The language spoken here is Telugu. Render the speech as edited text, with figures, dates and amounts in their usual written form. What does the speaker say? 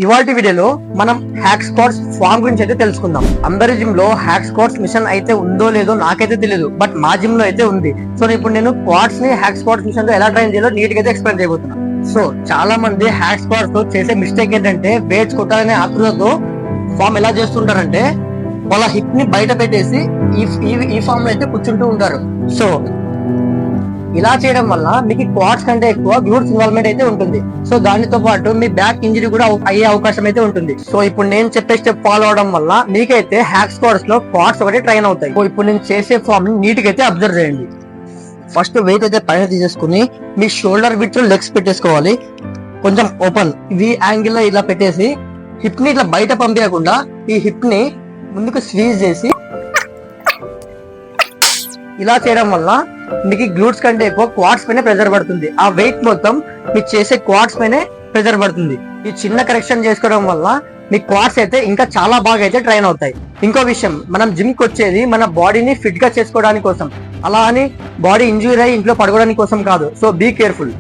ఇవాల్టి వీడియోలో మనం హ్యాక్ స్క్వాట్స్ ఫామ్ గురించి అయితే తెలుసుకుందాం. అందరి జిమ్ లో హ్యాక్ స్క్వాట్స్ మిషన్ అయితే ఉందో లేదో నాకైతే తెలియదు, బట్ మా జిమ్ లో అయితే ఉంది. సో ఇప్పుడు నేను క్వాడ్స్ ని హ్యాక్ స్క్వాట్స్ మిషన్ లో ఎలా ట్రైన్ చేయాలో నీట్ గా అయితే ఎక్స్ప్లెయిన్ చేయబోతున్నాను. సో చాలా మంది హ్యాక్ స్క్వాట్స్ తో చేసే మిస్టేక్ ఏంటంటే వెయిట్స్ కొట్టాలనే ఆతృతతో ఫామ్ ఎలా చేస్తుంటారంటే వాళ్ళ హిప్ ని బయట పెట్టేసి ఈ ఫామ్ లో అయితే కూర్చుంటూ ఉంటారు. సో ఇలా చేయడం వల్ల మీకు క్వాడ్స్ కంటే ఎక్కువ గ్లూట్స్ ఇన్వాల్వ్మెంట్ అయితే ఉంటుంది. సో దానితో పాటు మీ బ్యాక్ ఇంజరీ కూడా అయ్యే అవకాశం అయితే ఉంటుంది. సో ఇప్పుడు నేను చెప్పే స్టెప్ ఫాలో అవడం వల్ల మీకైతే హ్యాక్ స్క్వాట్స్ లో క్వాడ్స్ ఒకటి ట్రైన్ అవుతాయి. సో ఇప్పుడు నేను చేసే ఫామ్ ని నీట్ గా అయితే అబ్జర్వ్ చేయండి. ఫస్ట్ వెయిట్ అయితే పైన తీసేసుకుని మీ షోల్డర్ విత్ లెగ్స్ పెట్టేసుకోవాలి. కొంచెం ఓపెన్ వి యాంగిల్ లో ఇలా పెట్టేసి హిప్ ని ఇట్లా బయట పంపించకుండా ఈ హిప్ ని ముందుకు స్వీజ్ చేసి ఇలా చేయడం వల్ల మీకు గ్లూట్స్ కంటే ఎక్కువ క్వాడ్స్ పైన ప్రెజర్ పడుతుంది. ఆ వెయిట్ మొత్తం మీరు చేసే క్వాడ్స్ పైన ప్రెజర్ పడుతుంది. ఈ చిన్న కరెక్షన్ చేసుకోవడం వల్ల మీ క్వాడ్స్ అయితే ఇంకా చాలా బాగా అయితే ట్రైన్ అవుతాయి. ఇంకో విషయం, మనం జిమ్ కి వచ్చేది మన బాడీని ఫిట్ గా చేసుకోవడానికి కోసం, అలా అని బాడీ ఇంజూరీ అయ్యి ఇంట్లో పడుకోవడానికి కోసం కాదు. So be careful.